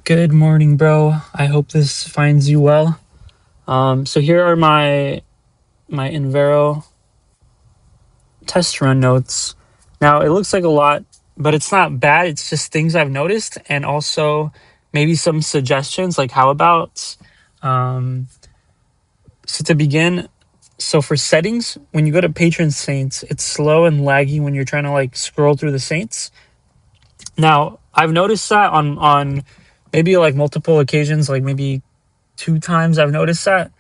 Good morning, bro. I hope this finds you well. So here are my Invero test run notes. Now it looks like a lot, but it's not bad. It's just things I've noticed, and also maybe some suggestions. Like how about so to begin. So for settings, when you go to Patron Saints, it's slow and laggy when you're trying to like scroll through the saints. Now I've noticed that on maybe like multiple occasions, like maybe two times I've noticed that,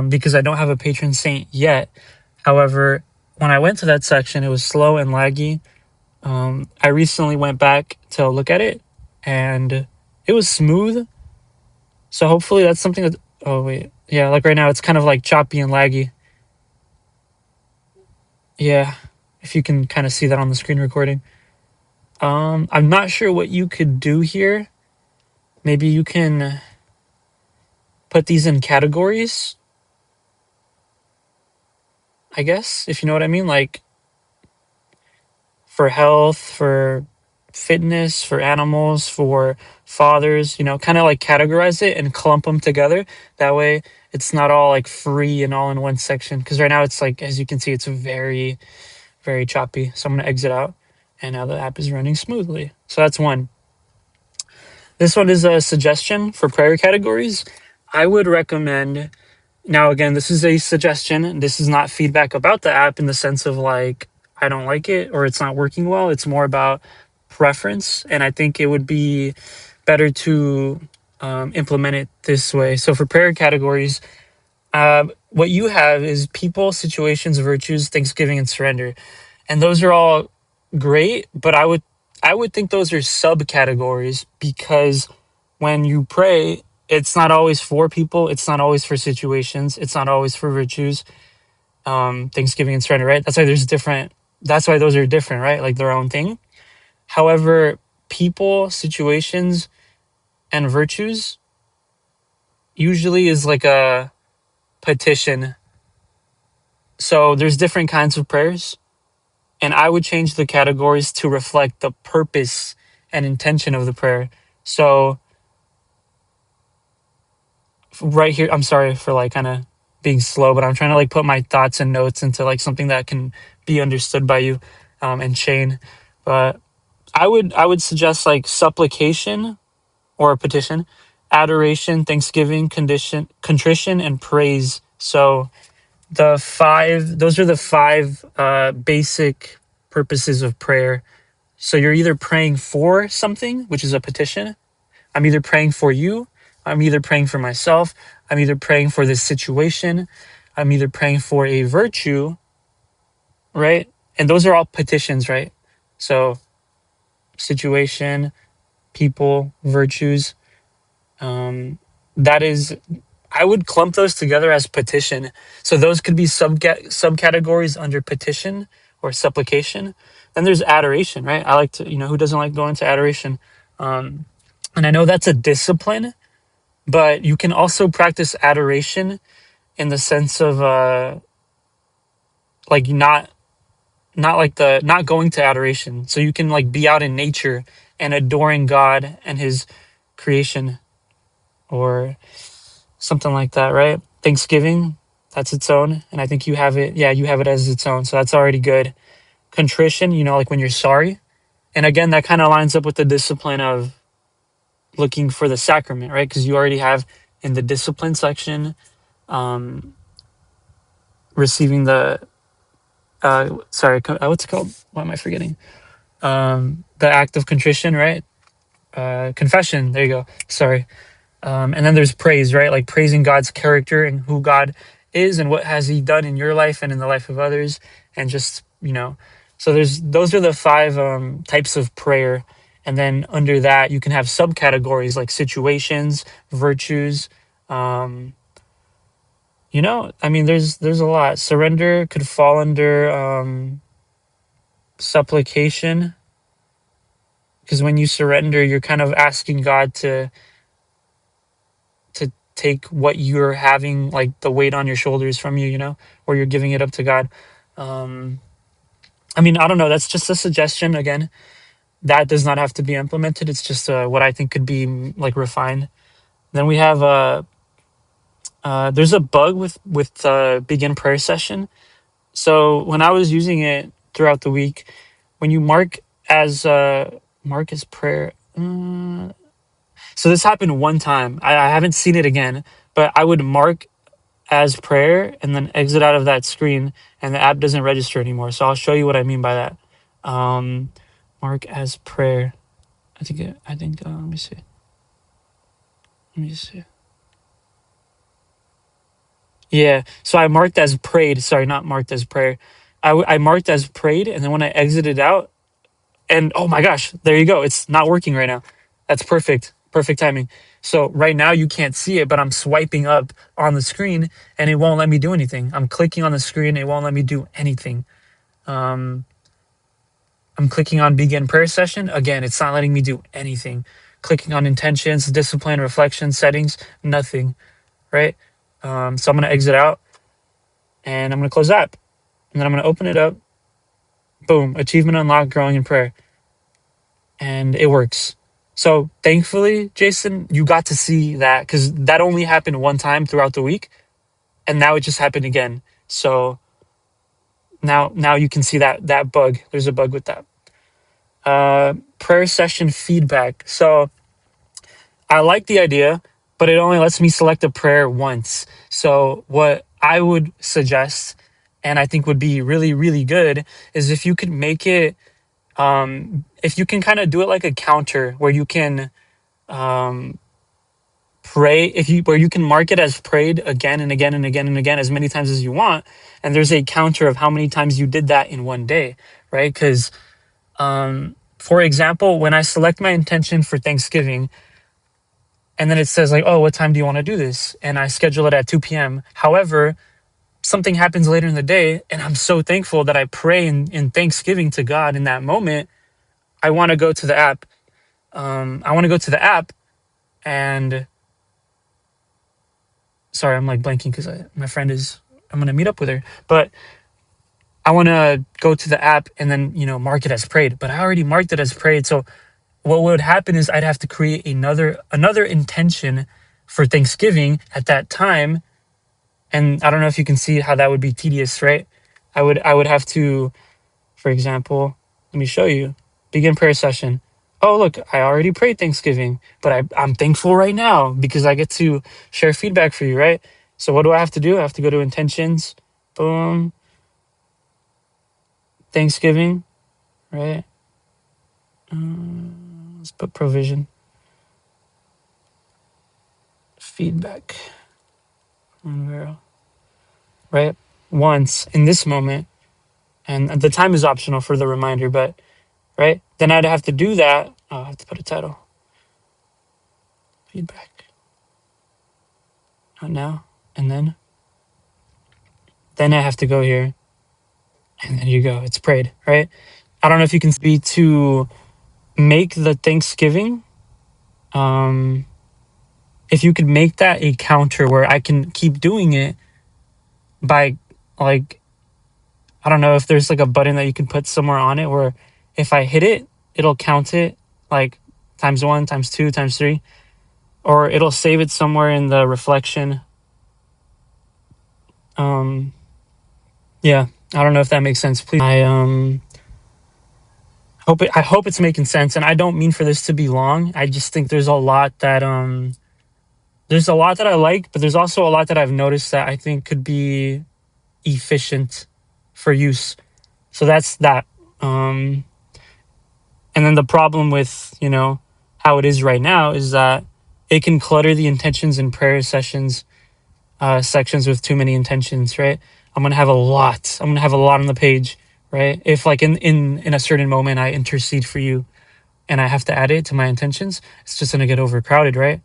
because I don't have a patron saint yet. However, when I went to that section, it was slow and laggy. I recently went back to look at it, and it was smooth. So hopefully that's something that. Oh wait, yeah, like right now it's kind of like choppy and laggy. Yeah, if you can kind of see that on the screen recording. I'm not sure what you could do here. Maybe you can put these in categories, I guess, if you know what I mean. Like for health, for fitness, for animals, for fathers, kind of like categorize it and clump them together. That way it's not all like free and all in one section. Because right now it's like, as you can see, it's very, very choppy. So I'm going to exit out, and now the app is running smoothly. So that's one. This one is a suggestion for prayer categories. I would recommend, now again, this is a suggestion. This is not feedback about the app in the sense of like, I don't like it or it's not working well. It's more about preference. And I think it would be better to implement it this way. So for prayer categories, what you have is people, situations, virtues, thanksgiving, and surrender. And those are all great, but I would think those are subcategories, because when you pray, it's not always for people, it's not always for situations, it's not always for virtues, thanksgiving and surrender, right? That's why those are different, right? Like their own thing. However, people, situations, and virtues usually is like a petition. So there's different kinds of prayers, and I would change the categories to reflect the purpose and intention of the prayer. So right here, I'm sorry for like kind of being slow, but I'm trying to like put my thoughts and notes into like something that can be understood by you, and Shane. But I would suggest like supplication or a petition, adoration, thanksgiving, contrition, and praise. So those are the five basic purposes of prayer. So you're either praying for something, which is a petition. I'm either praying for you. I'm either praying for myself. I'm either praying for this situation. I'm either praying for a virtue, right? And those are all petitions, right? So situation, people, virtues. That is, I would clump those together as petition. So those could be subcategories under petition or supplication. Then there's adoration, right? I like to, who doesn't like going to adoration? And I know that's a discipline, but you can also practice adoration in the sense of like not like the not going to adoration. So you can like be out in nature and adoring God and his creation, or something like that, right? Thanksgiving, that's its own. And I think you have it. Yeah, you have it as its own. So that's already good. Contrition, like when you're sorry. And again, that kind of lines up with the discipline of looking for the sacrament, right? Because you already have in the discipline section, receiving the, what's it called? What am I forgetting? The act of contrition, right? Confession. There you go. Sorry. And then there's praise, right? Like praising God's character and who God is and what has he done in your life and in the life of others. And just, so those are the five types of prayer. And then under that, you can have subcategories like situations, virtues. I mean, there's a lot. Surrender could fall under supplication, because when you surrender, you're kind of asking God to take what you're having, like the weight on your shoulders from you, or you're giving it up to God. I mean, I don't know. That's just a suggestion again. that does not have to be implemented. It's just what I think could be like refined. Then we have there's a bug with begin prayer session. So when I was using it throughout the week, when you mark as prayer. So this happened one time. I haven't seen it again, but I would mark as prayer and then exit out of that screen, and the app doesn't register anymore. So I'll show you what I mean by that. Um, mark as prayer. I think. Let me see. Let me see. Yeah. So I marked as prayed. Sorry, not marked as prayer. I marked as prayed, and then when I exited out, and oh my gosh, there you go. It's not working right now. That's perfect. Perfect timing. So right now you can't see it, but I'm swiping up on the screen and it won't let me do anything. I'm clicking on the screen, it won't let me do anything. Um, I'm clicking on begin prayer session. Again, it's not letting me do anything. Clicking on intentions, discipline, reflection, settings, nothing. Right? So I'm gonna exit out and I'm gonna close the app. And then I'm gonna open it up. Boom, achievement unlocked, growing in prayer. And it works. So thankfully, Jason, you got to see that because that only happened one time throughout the week, and now it just happened again. So now you can see that bug. There's a bug with that. Prayer session feedback. So I like the idea, but it only lets me select a prayer once. So what I would suggest, and I think would be really, really good, is if you could make it, if you can kind of do it like a counter where you can pray, where you can mark it as prayed again and again and again and again as many times as you want, and there's a counter of how many times you did that in one day, right? Because for example, when I select my intention for Thanksgiving, and then it says like, oh, what time do you want to do this? And I schedule it at 2 p.m. However, something happens later in the day, and I'm so thankful that I pray in Thanksgiving to God in that moment. I want to go to the app. I want to go to the app and sorry, I'm like blanking because my friend is, I'm going to meet up with her, but I want to go to the app and then, mark it as prayed, but I already marked it as prayed. So what would happen is I'd have to create another intention for Thanksgiving at that time. And I don't know if you can see how that would be tedious, right? I would have to, for example, let me show you, begin prayer session. Oh, look, I already prayed Thanksgiving, but I'm thankful right now because I get to share feedback for you, right? So what do I have to do? I have to go to intentions, boom, Thanksgiving, right? Let's put provision, feedback, right? Once in this moment, and the time is optional for the reminder, but right, then I'd have to do that. Oh, I have to put a title, feedback, not now, and then I have to go here, and then you go. It's prayed, right? I don't know if you can be to make the Thanksgiving. If you could make that a counter where I can keep doing it by like, I don't know if there's like a button that you can put somewhere on it where if I hit it, it'll count it like times 1, times 2, times 3, or it'll save it somewhere in the reflection. Yeah, I don't know if that makes sense. Please, I hope it's making sense, and I don't mean for this to be long. I just think there's a lot that I like, but there's also a lot that I've noticed that I think could be efficient for use. So that's that. And then the problem with, how it is right now is that it can clutter the intentions and prayer sessions sections with too many intentions, right? I'm gonna have a lot. I'm gonna have a lot on the page, right? If like in a certain moment I intercede for you and I have to add it to my intentions, it's just gonna get overcrowded, right?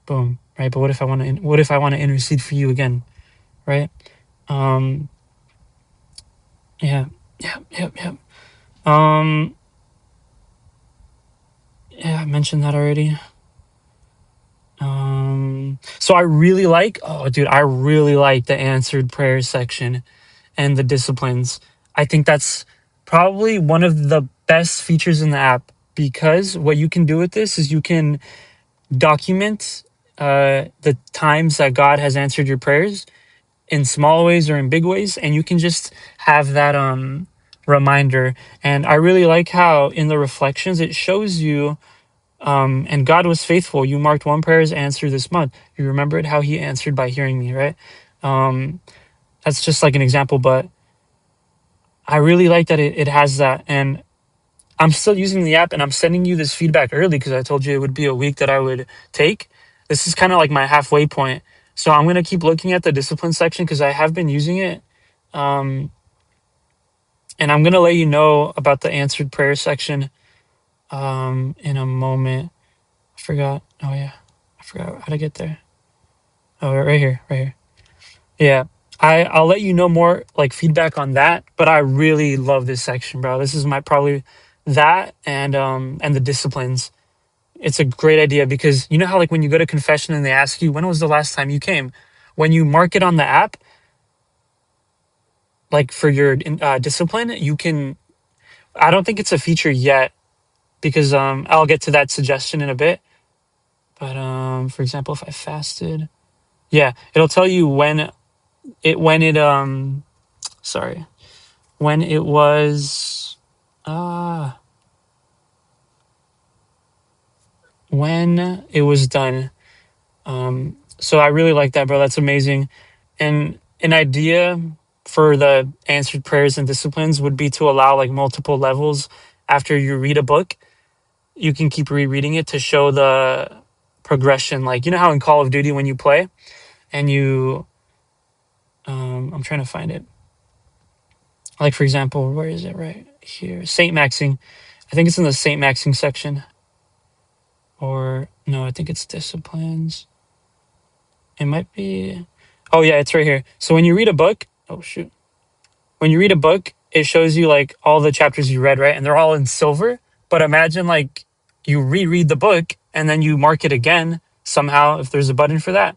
Boom, right? But what if I want to intercede for you again, right? Yeah, yeah. Yeah, I mentioned that already. So I really like, the answered prayers section and the disciplines. I think that's probably one of the best features in the app, because what you can do with this is you can document the times that God has answered your prayers in small ways or in big ways, and you can just have that reminder. And I really like how in the reflections it shows you, and God was faithful. You marked one prayer as answered this month. You remembered how He answered by hearing me, right? That's just like an example, but I really like that it has that. And I'm still using the app, and I'm sending you this feedback early because I told you it would be a week that I would take. This is kind of like my halfway point. So I'm going to keep looking at the discipline section because I have been using it. Um, and I'm going to let you know about the answered prayer section in a moment. I forgot. Oh, yeah. I forgot how to get there. Oh, right here. Right here. Yeah. I'll let you know more like feedback on that, but I really love this section, bro. This is my probably that and the disciplines. It's a great idea because you know how like when you go to confession and they ask you when was the last time you came, when you mark it on the app, like for your discipline, you can. I don't think it's a feature yet because I'll get to that suggestion in a bit. But for example, if I fasted, yeah, it'll tell you sorry, when it was uh when it was done. So I really like that, bro. That's amazing. And an idea for the answered prayers and disciplines would be to allow like multiple levels after you read a book. You can keep rereading it to show the progression. Like, you know how in Call of Duty when you play and you I'm trying to find it. Like for example, where is it? Right here. Saint Maxing. I think it's in the Saint Maxing section. Or no, I think it's disciplines. It might be. Oh yeah, it's right here. So when you read a book, oh shoot, when you read a book, it shows you like all the chapters you read, right? And they're all in silver. But imagine like you reread the book and then you mark it again somehow if there's a button for that,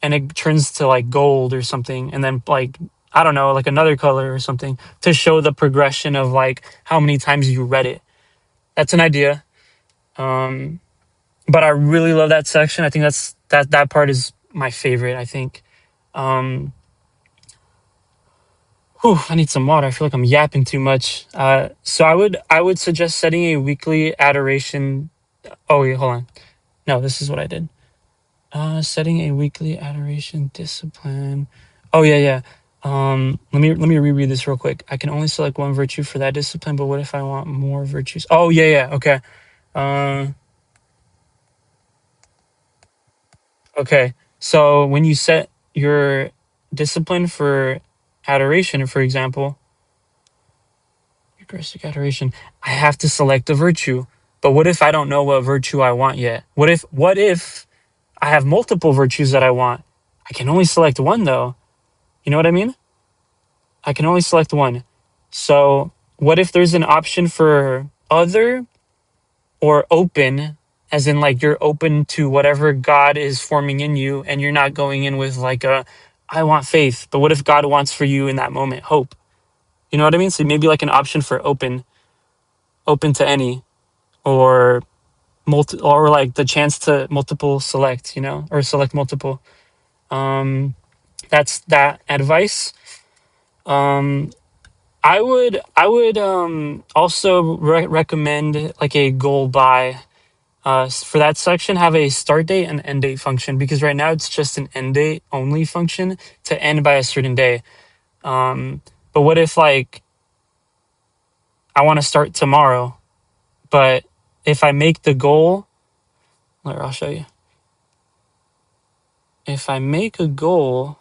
and it turns to like gold or something, and then like I don't know, like another color or something to show the progression of like how many times you read it. That's an idea. Um, but I really love that section. I think that part is my favorite. I think. Um, Whew, I need some water. I feel like I'm yapping too much. So I would suggest setting a weekly adoration. Oh wait, hold on. No, this is what I did. Setting a weekly adoration discipline. Oh yeah, yeah. Let me reread this real quick. I can only select one virtue for that discipline, but what if I want more virtues? Oh yeah, yeah. Okay. Uh, okay. So when you set your discipline for adoration, for example, Eucharistic adoration, I have to select a virtue. But what if I don't know what virtue I want yet? What if I have multiple virtues that I want? I can only select one though. You know what I mean? I can only select one. So what if there's an option for other or open, as in like you're open to whatever God is forming in you and you're not going in with like a I want faith, but what if God wants for you in that moment hope? You know what I mean? So maybe like an option for open to any, or or like the chance to multiple select, or select multiple. That's that advice. um I would also recommend like a goal by for that section, have a start date and end date function, because right now it's just an end date only function to end by a certain day. But what if like I want to start tomorrow, but if I make the goal, or I'll show you. If I make a goal,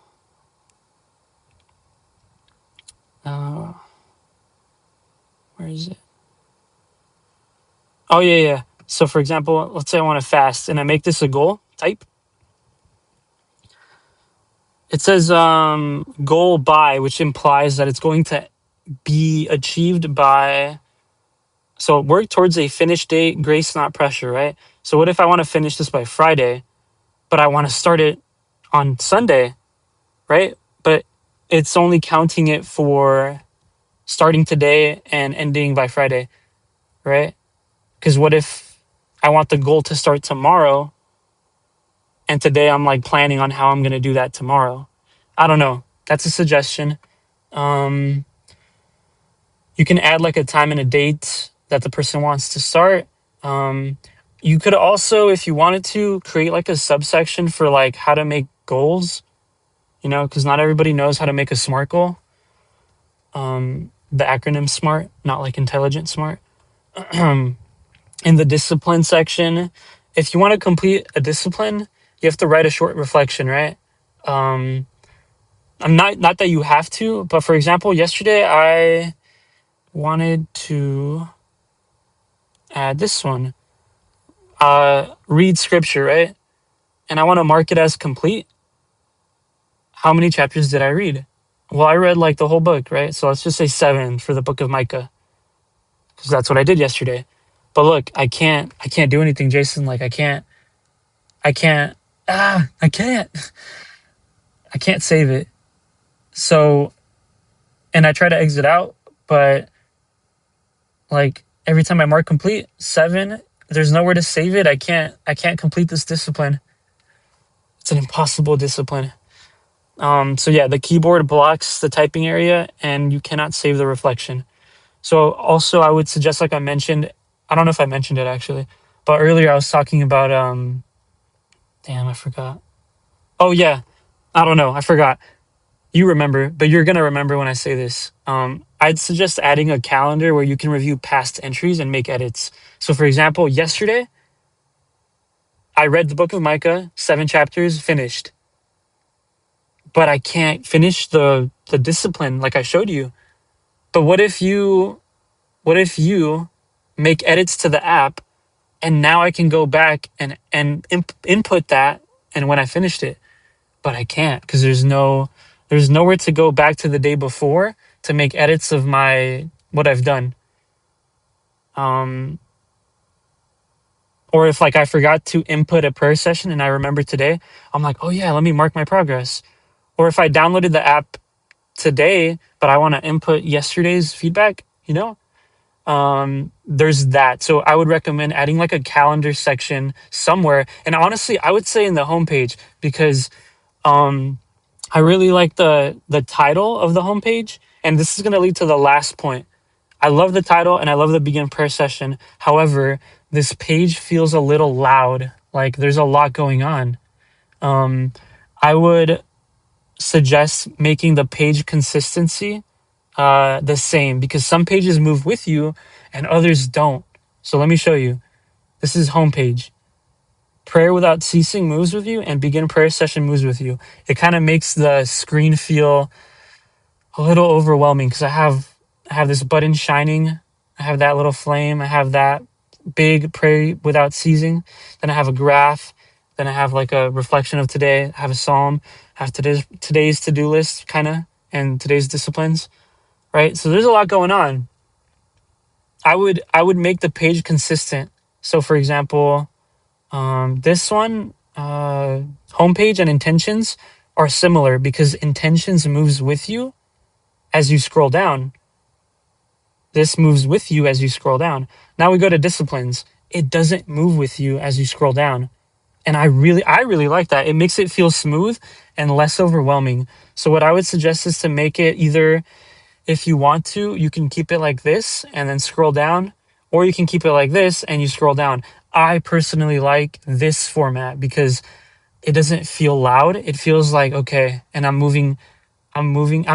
uh, where is it? Oh yeah, yeah. So for example, let's say I want to fast and I make this a goal type. It says goal by, which implies that it's going to be achieved by, so work towards a finish date, grace not pressure, right? So what if I want to finish this by Friday, but I want to start it on Sunday, right? But it's only counting it for starting today and ending by Friday. right? Because what if I want the goal to start tomorrow, and today I'm like planning on how I'm going to do that tomorrow? I don't know. That's a suggestion. Um, you can add like a time and a date that the person wants to start. Um, you could also, if you wanted to, create like a subsection for like how to make goals, because not everybody knows how to make a SMART goal. The acronym SMART, not like intelligent SMART. In the discipline section, if you want to complete a discipline, you have to write a short reflection, right? I'm not that you have to, but for example, yesterday I wanted to add this one. Read scripture, right? And I want to mark it as complete. How many chapters did I read? Well, I read like the whole book, right? So let's just say 7 for the book of Micah, because that's what I did yesterday. But look, I can't do anything, Jason. Like I can't I can't save it. So, and I try to exit out, but like every time I mark complete 7, there's nowhere to save it. I can't complete this discipline. It's an impossible discipline. So yeah, the keyboard blocks the typing area and you cannot save the reflection. So also I would suggest, like I mentioned, I don't know if I mentioned it actually, but earlier I was talking about, damn, I forgot. Oh yeah. I don't know. I forgot. You remember, but you're going to remember when I say this. I'd suggest adding a calendar where you can review past entries and make edits. So for example, yesterday, I read the book of Micah, 7 chapters, finished. But I can't finish the discipline like I showed you. But what if you make edits to the app and now I can go back and input that and when I finished it? But I can't because there's nowhere to go back to the day before to make edits of what I've done. Or if like I forgot to input a prayer session and I remember today, I'm like, oh yeah, let me mark my progress. Or if I downloaded the app today, but I want to input yesterday's feedback, there's that. So I would recommend adding like a calendar section somewhere. And honestly, I would say in the homepage, because I really like the title of the homepage, and this is going to lead to the last point. I love the title and I love the begin prayer session. However, this page feels a little loud. Like there's a lot going on. I would suggest making the page consistency the same, because some pages move with you and others don't. So let me show you. This is homepage. Prayer without ceasing moves with you, and begin prayer session moves with you. It kind of makes the screen feel a little overwhelming because I have this button shining. I have that little flame. I have that big pray without ceasing. Then I have a graph. Then I have like a reflection of today. I have a psalm. I have today's to-do list kind of, and today's disciplines, right? So there's a lot going on. I would make the page consistent. So for example, this one, homepage and intentions are similar because intentions moves with you as you scroll down. This moves with you as you scroll down. Now we go to disciplines. It doesn't move with you as you scroll down. And I really like that. It makes it feel smooth and less overwhelming. So what I would suggest is to make it either, if you want to, you can keep it like this and then scroll down, or you can keep it like this and you scroll down. I personally like this format because it doesn't feel loud. It feels like, okay, and I'm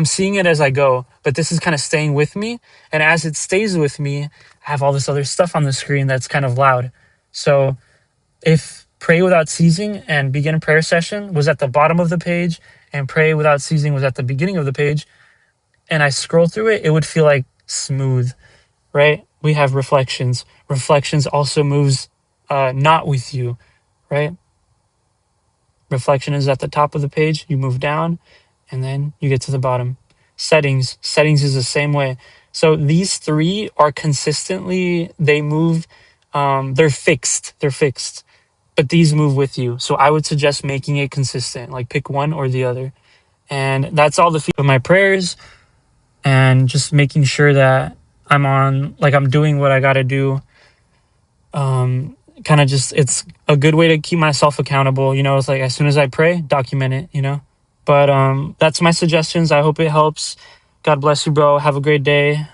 seeing it as I go, but this is kind of staying with me. And as it stays with me, I have all this other stuff on the screen that's kind of loud. So if pray without ceasing and begin prayer session was at the bottom of the page and pray without ceasing was at the beginning of the page, and I scroll through it, it would feel like smooth, right? We have reflections. Reflections also moves not with you, right? Reflection is at the top of the page. You move down and then you get to the bottom. Settings is the same way. So these 3 are consistently, they move, they're fixed, but these move with you. So I would suggest making it consistent, like pick one or the other. And that's all the feedback of my prayers, and just making sure that I'm on, like, I'm doing what I got to do. Kind of just, it's a good way to keep myself accountable. It's like, as soon as I pray, document it. But that's my suggestions. I hope it helps. God bless you, bro. Have a great day.